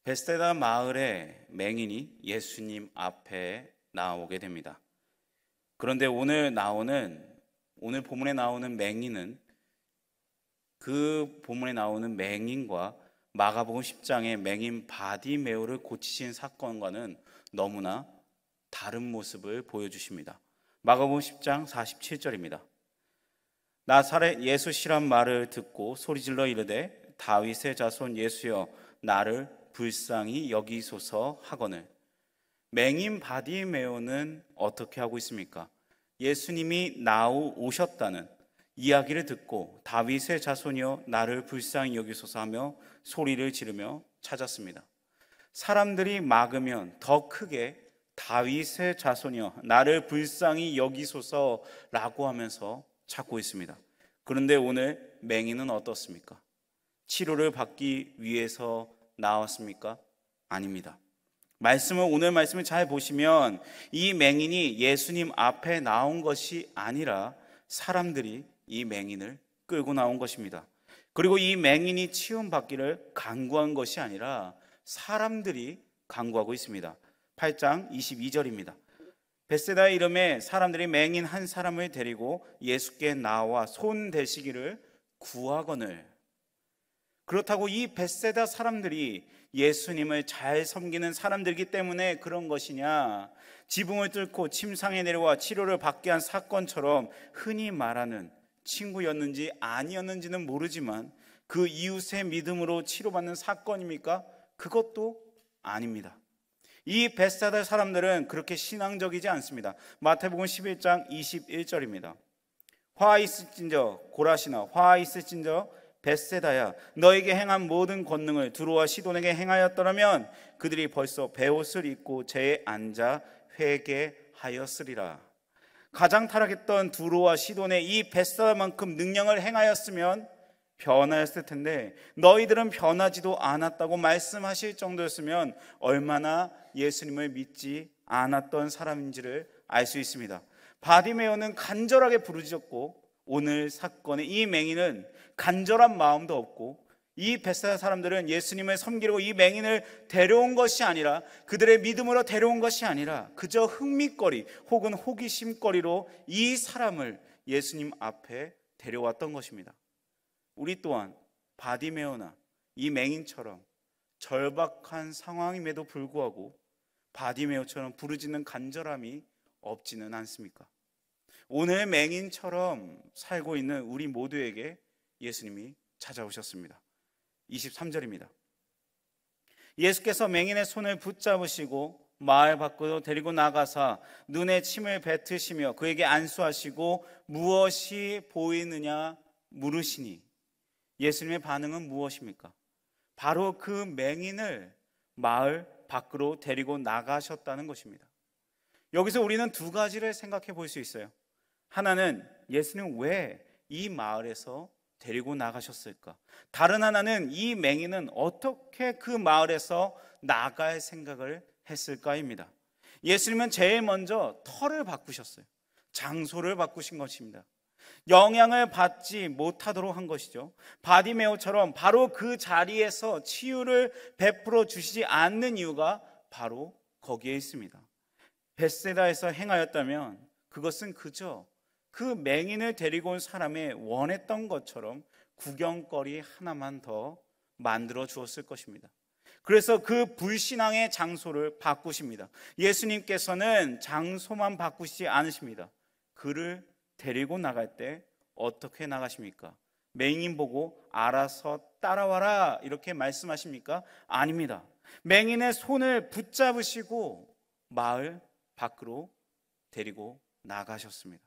베스데다 마을의 맹인이 예수님 앞에 나오게 됩니다. 그런데 오늘 본문에 나오는 맹인은 그 본문에 나오는 맹인과 마가복음 10장의 맹인 바디메오를 고치신 사건과는 너무나 다른 모습을 보여주십니다. 마가복음 10장 47절입니다. 나사렛 예수시란 말을 듣고 소리질러 이르되 다윗의 자손 예수여 나를 불쌍히 여기소서 하거늘. 맹인 바디메오는 어떻게 하고 있습니까? 예수님이 오셨다는 이야기를 듣고 다윗의 자손이여 나를 불쌍히 여기소서 하며 소리를 지르며 찾았습니다. 사람들이 막으면 더 크게 다윗의 자손이여 나를 불쌍히 여기소서라고 하면서 찾고 있습니다. 그런데 오늘 맹인은 어떻습니까? 치료를 받기 위해서 나왔습니까? 아닙니다. 오늘 말씀을 잘 보시면 이 맹인이 예수님 앞에 나온 것이 아니라 사람들이 이 맹인을 끌고 나온 것입니다. 그리고 이 맹인이 치유받기를 간구한 것이 아니라 사람들이 간구하고 있습니다. 8장 22절입니다. 베세다 이름의 사람들이 맹인 한 사람을 데리고 예수께 나와 손 대시기를 구하거늘. 그렇다고 이 베세다 사람들이 예수님을 잘 섬기는 사람들이기 때문에 그런 것이냐, 지붕을 뚫고 침상에 내려와 치료를 받게 한 사건처럼 흔히 말하는 친구였는지 아니었는지는 모르지만 그 이웃의 믿음으로 치료받는 사건입니까? 그것도 아닙니다. 이 베세다 사람들은 그렇게 신앙적이지 않습니다. 마태복음 11장 21절입니다. 화 있을진저 고라시나 화 있을진저 베세다야 너에게 행한 모든 권능을 두로와 시돈에게 행하였더라면 그들이 벌써 베옷을 입고 제에 앉아 회개하였으리라. 가장 타락했던 두로와 시돈에 이 베세다만큼 능력을 행하였으면 변하였을 텐데 너희들은 변하지도 않았다고 말씀하실 정도였으면 얼마나 예수님을 믿지 않았던 사람인지를 알 수 있습니다. 바디메오는 간절하게 부르짖었고 오늘 사건의 이 맹인은 간절한 마음도 없고 이 베세다 사람들은 예수님을 섬기려고 이 맹인을 데려온 것이 아니라 그들의 믿음으로 데려온 것이 아니라 그저 흥미거리 혹은 호기심거리로 이 사람을 예수님 앞에 데려왔던 것입니다. 우리 또한 바디메오나 이 맹인처럼 절박한 상황임에도 불구하고 바디메오처럼 부르짖는 간절함이 없지는 않습니까? 오늘 맹인처럼 살고 있는 우리 모두에게 예수님이 찾아오셨습니다. 23절입니다. 예수께서 맹인의 손을 붙잡으시고 마을 밖으로 데리고 나가사 눈에 침을 뱉으시며 그에게 안수하시고 무엇이 보이느냐 물으시니 예수님의 반응은 무엇입니까? 바로 그 맹인을 마을 밖으로 데리고 나가셨다는 것입니다. 여기서 우리는 두 가지를 생각해 볼 수 있어요. 하나는 예수님 왜 이 마을에서 데리고 나가셨을까? 다른 하나는 이 맹인은 어떻게 그 마을에서 나갈 생각을 했을까입니다. 예수님은 제일 먼저 터를 바꾸셨어요. 장소를 바꾸신 것입니다. 영향을 받지 못하도록 한 것이죠. 바디메오처럼 바로 그 자리에서 치유를 베풀어 주시지 않는 이유가 바로 거기에 있습니다. 베세다에서 행하였다면 그것은 그저 그 맹인을 데리고 온 사람의 원했던 것처럼 구경거리 하나만 더 만들어 주었을 것입니다. 그래서 그 불신앙의 장소를 바꾸십니다. 예수님께서는 장소만 바꾸시지 않으십니다. 그를 데리고 나갈 때 어떻게 나가십니까? 맹인 보고 알아서 따라와라 이렇게 말씀하십니까? 아닙니다. 맹인의 손을 붙잡으시고 마을 밖으로 데리고 나가셨습니다.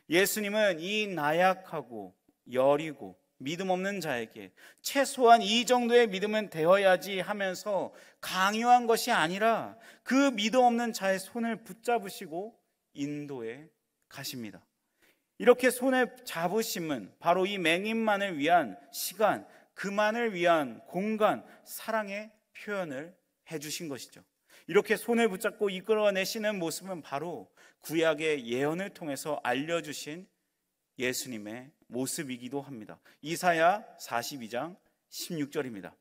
예수님은 이 나약하고 여리고 믿음 없는 자에게 최소한 이 정도의 믿음은 되어야지 하면서 강요한 것이 아니라 그 믿음 없는 자의 손을 붙잡으시고 인도해 가십니다. 이렇게 손을 잡으심은 바로 이 맹인만을 위한 시간, 그만을 위한 공간, 사랑의 표현을 해주신 것이죠. 이렇게 손을 붙잡고 이끌어내시는 모습은 바로 구약의 예언을 통해서 알려주신 예수님의 모습이기도 합니다. 이사야 42장 16절입니다.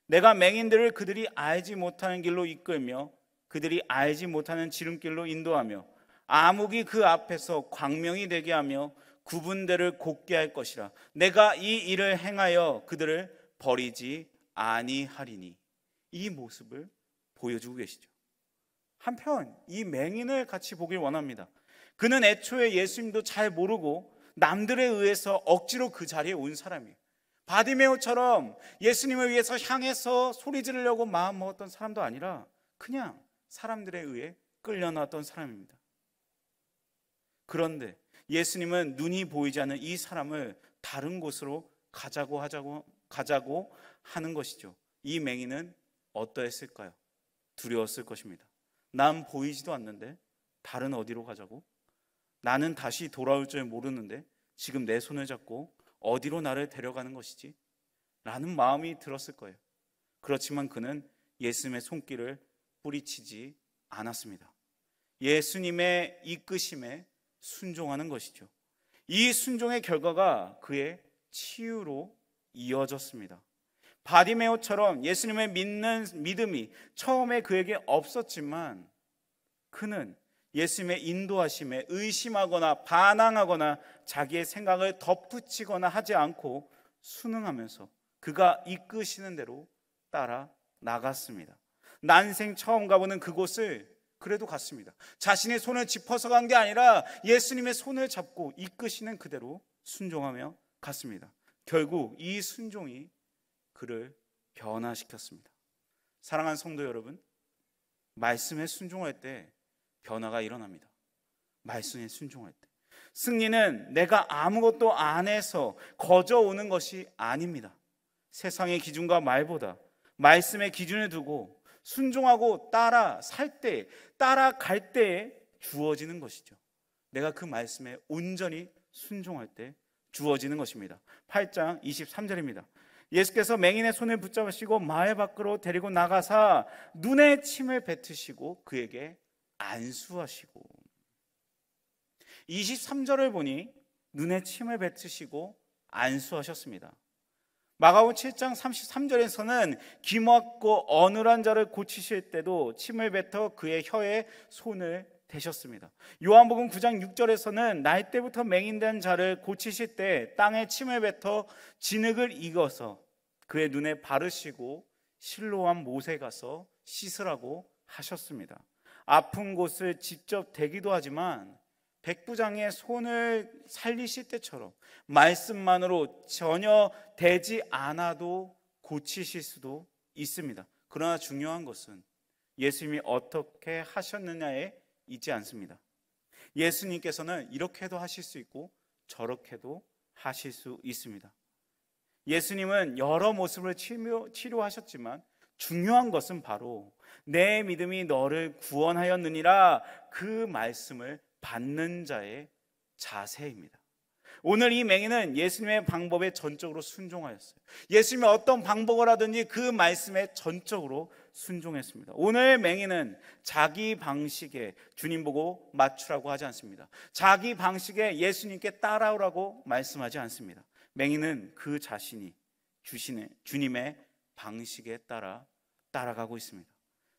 내가 맹인들을 그들이 알지 못하는 길로 이끌며 그들이 알지 못하는 지름길로 인도하며 암흑이 그 앞에서 광명이 되게 하며 구분대를 곱게 할 것이라. 내가 이 일을 행하여 그들을 버리지 아니하리니. 이 모습을 보여주고 계시죠. 한편 이 맹인을 같이 보길 원합니다. 그는 애초에 예수님도 잘 모르고 남들에 의해서 억지로 그 자리에 온 사람이에요. 바디메오처럼 예수님을 위해서 향해서 소리 지르려고 마음 먹었던 사람도 아니라 그냥 사람들에 의해 끌려나왔던 사람입니다. 그런데 예수님은 눈이 보이지 않는 이 사람을 다른 곳으로 가자고 하는 것이죠. 이 맹인은 어떠했을까요? 두려웠을 것입니다. 난 보이지도 않는데 다른 어디로 가자고? 나는 다시 돌아올 줄 모르는데 지금 내 손을 잡고 어디로 나를 데려가는 것이지? 라는 마음이 들었을 거예요. 그렇지만 그는 예수님의 손길을 뿌리치지 않았습니다. 예수님의 이끄심에 순종하는 것이죠. 이 순종의 결과가 그의 치유로 이어졌습니다. 바디메오처럼 예수님을 믿는 믿음이 처음에 그에게 없었지만 그는 예수님의 인도하심에 의심하거나 반항하거나 자기의 생각을 덧붙이거나 하지 않고 순응하면서 그가 이끄시는 대로 따라 나갔습니다. 난생 처음 가보는 그곳을 그래도 갔습니다. 자신의 손을 짚어서 간 게 아니라 예수님의 손을 잡고 이끄시는 그대로 순종하며 갔습니다. 결국 이 순종이 그를 변화시켰습니다. 사랑하는 성도 여러분, 말씀에 순종할 때 변화가 일어납니다. 말씀에 순종할 때 승리는 내가 아무것도 안 해서 거저오는 것이 아닙니다. 세상의 기준과 말보다 말씀의 기준을 두고 순종하고 따라갈 때에 주어지는 것이죠. 내가 그 말씀에 온전히 순종할 때 주어지는 것입니다. 8장 23절입니다. 예수께서 맹인의 손을 붙잡으시고 마을 밖으로 데리고 나가사 눈에 침을 뱉으시고 그에게 안수하시고. 23절을 보니 눈에 침을 뱉으시고 안수하셨습니다. 마가복음 7장 33절에서는 기막고 어눌한 자를 고치실 때도 침을 뱉어 그의 혀에 손을 대셨습니다. 요한복음 9장 6절에서는 날 때부터 맹인된 자를 고치실 때 땅에 침을 뱉어 진흙을 익어서 그의 눈에 바르시고 실로암 못에 가서 씻으라고 하셨습니다. 아픈 곳을 직접 대기도 하지만 백부장의 손을 살리실 때처럼 말씀만으로 전혀 되지 않아도 고치실 수도 있습니다. 그러나 중요한 것은 예수님이 어떻게 하셨느냐에 있지 않습니다. 예수님께서는 이렇게도 하실 수 있고 저렇게도 하실 수 있습니다. 예수님은 여러 모습을 치료하셨지만 중요한 것은 바로 내 믿음이 너를 구원하였느니라 그 말씀을 받는 자의 자세입니다. 오늘 이 맹인은 예수님의 방법에 전적으로 순종하였어요. 예수님이 어떤 방법을 하든지 그 말씀에 전적으로 순종했습니다. 오늘 맹인은 자기 방식에 주님 보고 맞추라고 하지 않습니다. 자기 방식에 예수님께 따라오라고 말씀하지 않습니다. 맹인은 그 자신이 주님의 방식에 따라가고 있습니다.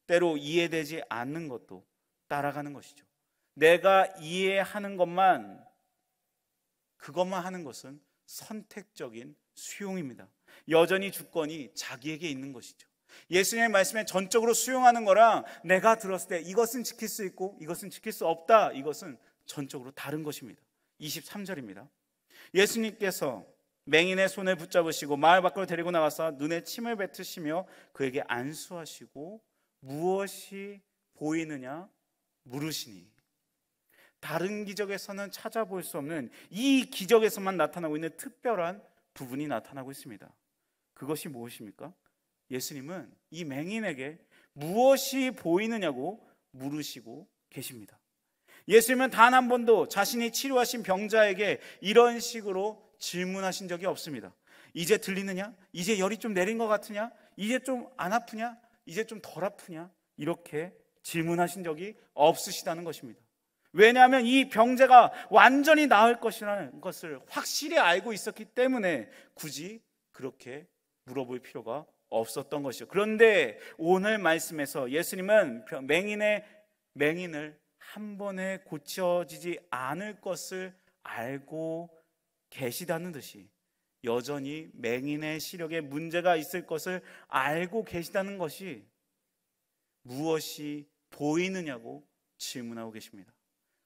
때로 이해되지 않는 것도 따라가는 것이죠. 내가 이해하는 그것만 하는 것은 선택적인 수용입니다. 여전히 주권이 자기에게 있는 것이죠. 예수님의 말씀에 전적으로 수용하는 거랑 내가 들었을 때 이것은 지킬 수 있고 이것은 지킬 수 없다, 이것은 전적으로 다른 것입니다. 23절입니다. 예수님께서 맹인의 손을 붙잡으시고 마을 밖으로 데리고 나가서 눈에 침을 뱉으시며 그에게 안수하시고 무엇이 보이느냐 물으시니. 다른 기적에서는 찾아볼 수 없는 이 기적에서만 나타나고 있는 특별한 부분이 나타나고 있습니다. 그것이 무엇입니까? 예수님은 이 맹인에게 무엇이 보이느냐고 물으시고 계십니다. 예수님은 단 한 번도 자신이 치료하신 병자에게 이런 식으로 질문하신 적이 없습니다. 이제 들리느냐? 이제 열이 좀 내린 것 같으냐? 이제 좀 안 아프냐? 이제 좀 덜 아프냐? 이렇게 질문하신 적이 없으시다는 것입니다. 왜냐하면 이 병자가 완전히 나을 것이라는 것을 확실히 알고 있었기 때문에 굳이 그렇게 물어볼 필요가 없었던 것이죠. 그런데 오늘 말씀에서 예수님은 맹인을 한 번에 고쳐지지 않을 것을 알고 계시다는 듯이, 여전히 맹인의 시력에 문제가 있을 것을 알고 계시다는 것이 무엇이 보이느냐고 질문하고 계십니다.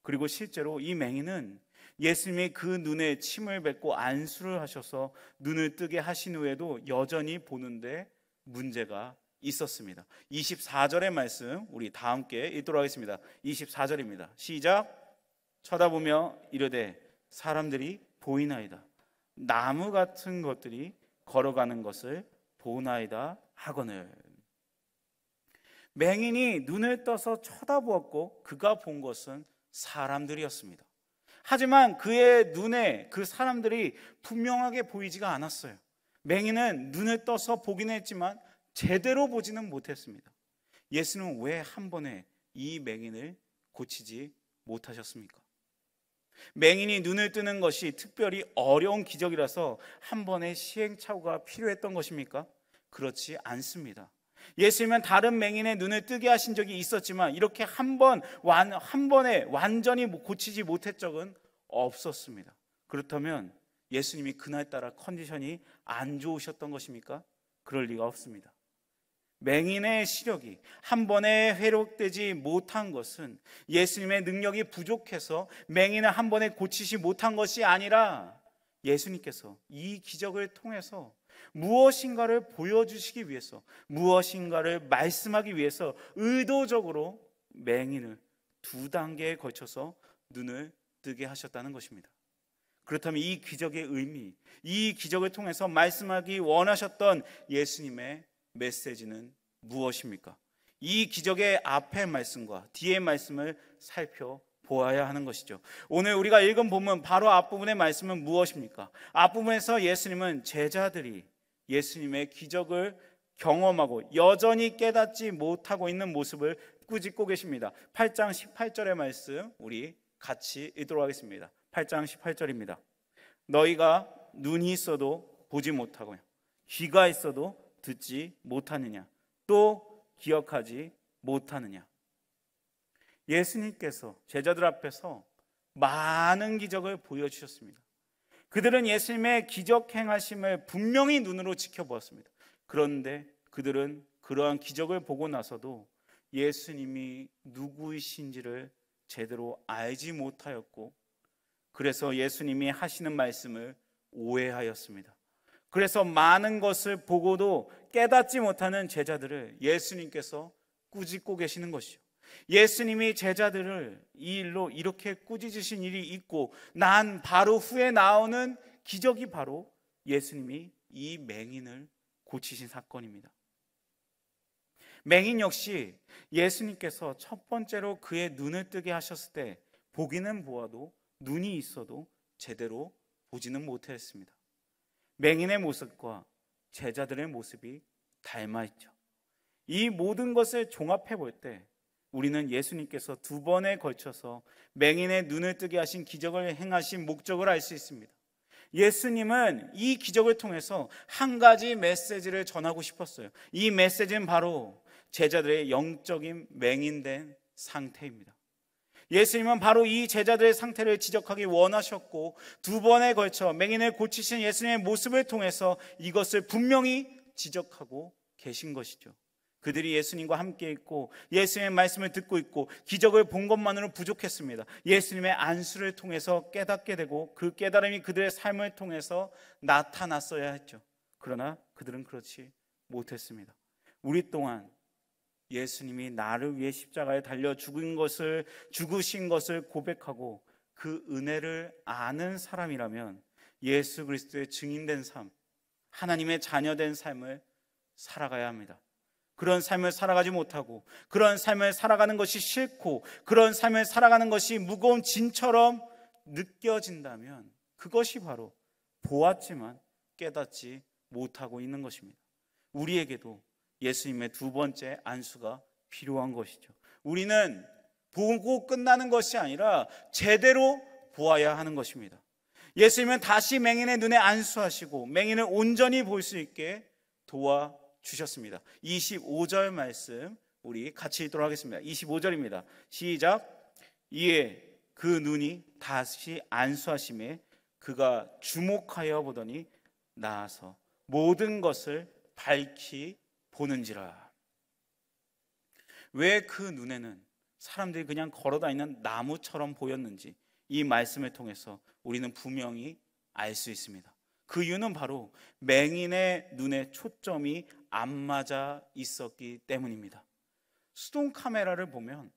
그리고 실제로 이 맹인은 예수님이 그 눈에 침을 뱉고 안수를 하셔서 눈을 뜨게 하신 후에도 여전히 보는데 문제가 있었습니다. 24절의 말씀 우리 다 함께 읽도록 하겠습니다. 24절입니다. 시작. 쳐다보며 이르되 사람들이 보이나이다. 나무 같은 것들이 걸어가는 것을 보나이다 하거늘. 맹인이 눈을 떠서 쳐다보았고 그가 본 것은 사람들이었습니다. 하지만 그의 눈에 그 사람들이 분명하게 보이지가 않았어요. 맹인은 눈을 떠서 보기는 했지만 제대로 보지는 못했습니다. 예수는 왜 한 번에 이 맹인을 고치지 못하셨습니까? 맹인이 눈을 뜨는 것이 특별히 어려운 기적이라서 한 번의 시행착오가 필요했던 것입니까? 그렇지 않습니다. 예수님은 다른 맹인의 눈을 뜨게 하신 적이 있었지만 이렇게 한 번에 완전히 고치지 못한 적은 없었습니다. 그렇다면 예수님이 그날따라 컨디션이 안 좋으셨던 것입니까? 그럴 리가 없습니다. 맹인의 시력이 한 번에 회복되지 못한 것은 예수님의 능력이 부족해서 맹인을 한 번에 고치지 못한 것이 아니라 예수님께서 이 기적을 통해서 무엇인가를 보여주시기 위해서, 무엇인가를 말씀하기 위해서 의도적으로 맹인을 2단계에 걸쳐서 눈을 뜨게 하셨다는 것입니다. 그렇다면 이 기적의 의미, 이 기적을 통해서 말씀하기 원하셨던 예수님의 메시지는 무엇입니까? 이 기적의 앞의 말씀과 뒤의 말씀을 살펴보아야 하는 것이죠. 오늘 우리가 읽은 본문 바로 앞부분의 말씀은 무엇입니까? 앞부분에서 예수님은 제자들이 예수님의 기적을 경험하고 여전히 깨닫지 못하고 있는 모습을 꾸짖고 계십니다. 8장 18절의 말씀 우리 같이 읽도록 하겠습니다. 8장 18절입니다. 너희가 눈이 있어도 보지 못하고 귀가 있어도 듣지 못하느냐, 또 기억하지 못하느냐. 예수님께서 제자들 앞에서 많은 기적을 보여주셨습니다. 그들은 예수님의 기적 행하심을 분명히 눈으로 지켜보았습니다. 그런데 그들은 그러한 기적을 보고 나서도 예수님이 누구이신지를 제대로 알지 못하였고, 그래서 예수님이 하시는 말씀을 오해하였습니다. 그래서 많은 것을 보고도 깨닫지 못하는 제자들을 예수님께서 꾸짖고 계시는 것이죠. 예수님이 제자들을 이 일로 이렇게 꾸짖으신 일이 있고 난 바로 후에 나오는 기적이 바로 예수님이 이 맹인을 고치신 사건입니다. 맹인 역시 예수님께서 첫 번째로 그의 눈을 뜨게 하셨을 때 보기는 보아도 눈이 있어도 제대로 보지는 못했습니다. 맹인의 모습과 제자들의 모습이 닮아 있죠. 이 모든 것을 종합해 볼 때 우리는 예수님께서 2번에 걸쳐서 맹인의 눈을 뜨게 하신 기적을 행하신 목적을 알 수 있습니다. 예수님은 이 기적을 통해서 한 가지 메시지를 전하고 싶었어요. 이 메시지는 바로 제자들의 영적인 맹인된 상태입니다. 예수님은 바로 이 제자들의 상태를 지적하기 원하셨고 2번에 걸쳐 맹인을 고치신 예수님의 모습을 통해서 이것을 분명히 지적하고 계신 것이죠. 그들이 예수님과 함께 있고 예수님의 말씀을 듣고 있고 기적을 본 것만으로 부족했습니다. 예수님의 안수를 통해서 깨닫게 되고 그 깨달음이 그들의 삶을 통해서 나타났어야 했죠. 그러나 그들은 그렇지 못했습니다. 우리 또한 예수님이 나를 위해 십자가에 달려 죽으신 것을 고백하고 그 은혜를 아는 사람이라면 예수 그리스도의 증인된 삶, 하나님의 자녀된 삶을 살아가야 합니다. 그런 삶을 살아가지 못하고 그런 삶을 살아가는 것이 싫고 그런 삶을 살아가는 것이 무거운 짐처럼 느껴진다면 그것이 바로 보았지만 깨닫지 못하고 있는 것입니다. 우리에게도 예수님의 2번째 안수가 필요한 것이죠. 우리는 보고 끝나는 것이 아니라 제대로 보아야 하는 것입니다. 예수님은 다시 맹인의 눈에 안수하시고 맹인을 온전히 볼 수 있게 도와 주셨습니다. 25절 말씀 우리 같이 읽도록 하겠습니다. 25절입니다. 시작. 이에 그 눈이 다시 안수하심에 그가 주목하여 보더니 나아서 모든 것을 밝히 보는지라. 왜 그 눈에는 사람들이 그냥 걸어다니는 나무처럼 보였는지 이 말씀을 통해서 우리는 분명히 알 수 있습니다. 그 이유는 바로 맹인의 눈에 초점이 안 맞아 있었기 때문입니다. 수동 카메라를 보면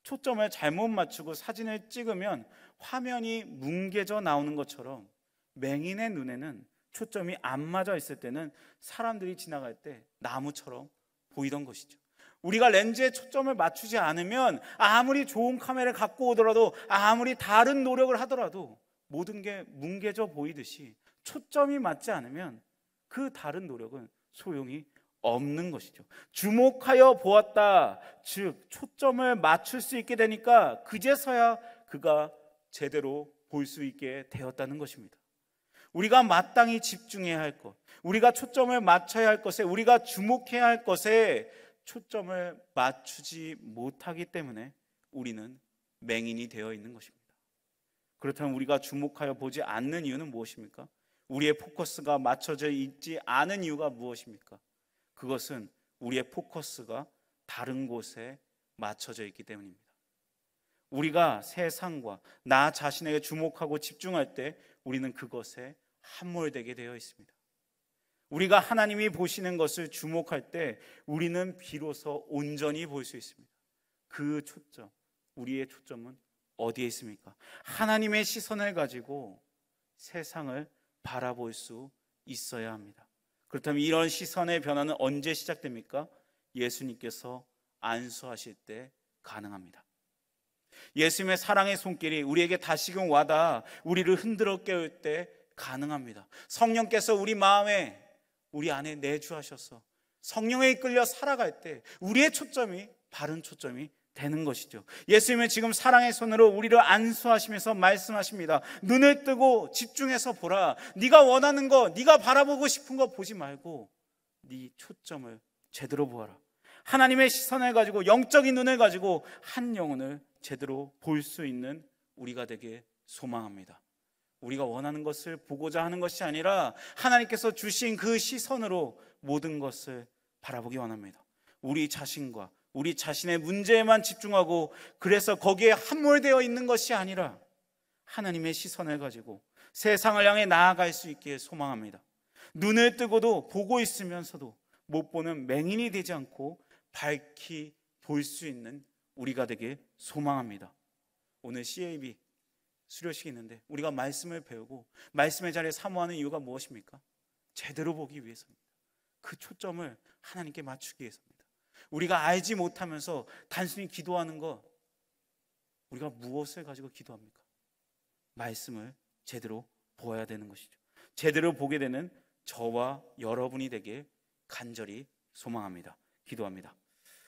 초점을 잘못 맞추고 사진을 찍으면 화면이 뭉개져 나오는 것처럼 맹인의 눈에는 초점이 안 맞아 있을 때는 사람들이 지나갈 때 나무처럼 보이던 것이죠. 우리가 렌즈에 초점을 맞추지 않으면 아무리 좋은 카메라를 갖고 오더라도 아무리 다른 노력을 하더라도 모든 게 뭉개져 보이듯이 초점이 맞지 않으면 그 다른 노력은 소용이 없는 것이죠. 주목하여 보았다. 즉 초점을 맞출 수 있게 되니까 그제서야 그가 제대로 볼 수 있게 되었다는 것입니다. 우리가 마땅히 집중해야 할 것, 우리가 초점을 맞춰야 할 것에, 우리가 주목해야 할 것에 초점을 맞추지 못하기 때문에 우리는 맹인이 되어 있는 것입니다. 그렇다면 우리가 주목하여 보지 않는 이유는 무엇입니까? 우리의 포커스가 맞춰져 있지 않은 이유가 무엇입니까? 그것은 우리의 포커스가 다른 곳에 맞춰져 있기 때문입니다. 우리가 세상과 나 자신에게 주목하고 집중할 때 우리는 그것에 함몰되게 되어 있습니다. 우리가 하나님이 보시는 것을 주목할 때 우리는 비로소 온전히 볼 수 있습니다. 그 초점, 우리의 초점은 어디에 있습니까? 하나님의 시선을 가지고 세상을 바라볼 수 있어야 합니다. 그렇다면 이런 시선의 변화는 언제 시작됩니까? 예수님께서 안수하실 때 가능합니다. 예수님의 사랑의 손길이 우리에게 다시금 와닿아 우리를 흔들어 깨울 때 가능합니다. 성령께서 우리 마음에, 우리 안에 내주하셔서 성령에 이끌려 살아갈 때 우리의 초점이 바른 초점이 되는 것이죠. 예수님은 지금 사랑의 손으로 우리를 안수하시면서 말씀하십니다. 눈을 뜨고 집중해서 보라. 네가 원하는 거, 네가 바라보고 싶은 거 보지 말고 네 초점을 제대로 보아라. 하나님의 시선을 가지고, 영적인 눈을 가지고 한 영혼을 제대로 볼 수 있는 우리가 되게 소망합니다. 우리가 원하는 것을 보고자 하는 것이 아니라 하나님께서 주신 그 시선으로 모든 것을 바라보기 원합니다. 우리 자신과 우리 자신의 문제에만 집중하고 그래서 거기에 함몰되어 있는 것이 아니라 하나님의 시선을 가지고 세상을 향해 나아갈 수 있기를 소망합니다. 눈을 뜨고도 보고 있으면서도 못 보는 맹인이 되지 않고 밝히 볼 수 있는 우리가 되길 소망합니다. 오늘 CAB 수료식이 있는데 우리가 말씀을 배우고 말씀의 자리에 사모하는 이유가 무엇입니까? 제대로 보기 위해서입니다. 그 초점을 하나님께 맞추기 위해서입니다. 우리가 알지 못하면서 단순히 기도하는 것, 우리가 무엇을 가지고 기도합니까? 말씀을 제대로 보아야 되는 것이죠. 제대로 보게 되는 저와 여러분이 되길 간절히 소망합니다. 기도합니다.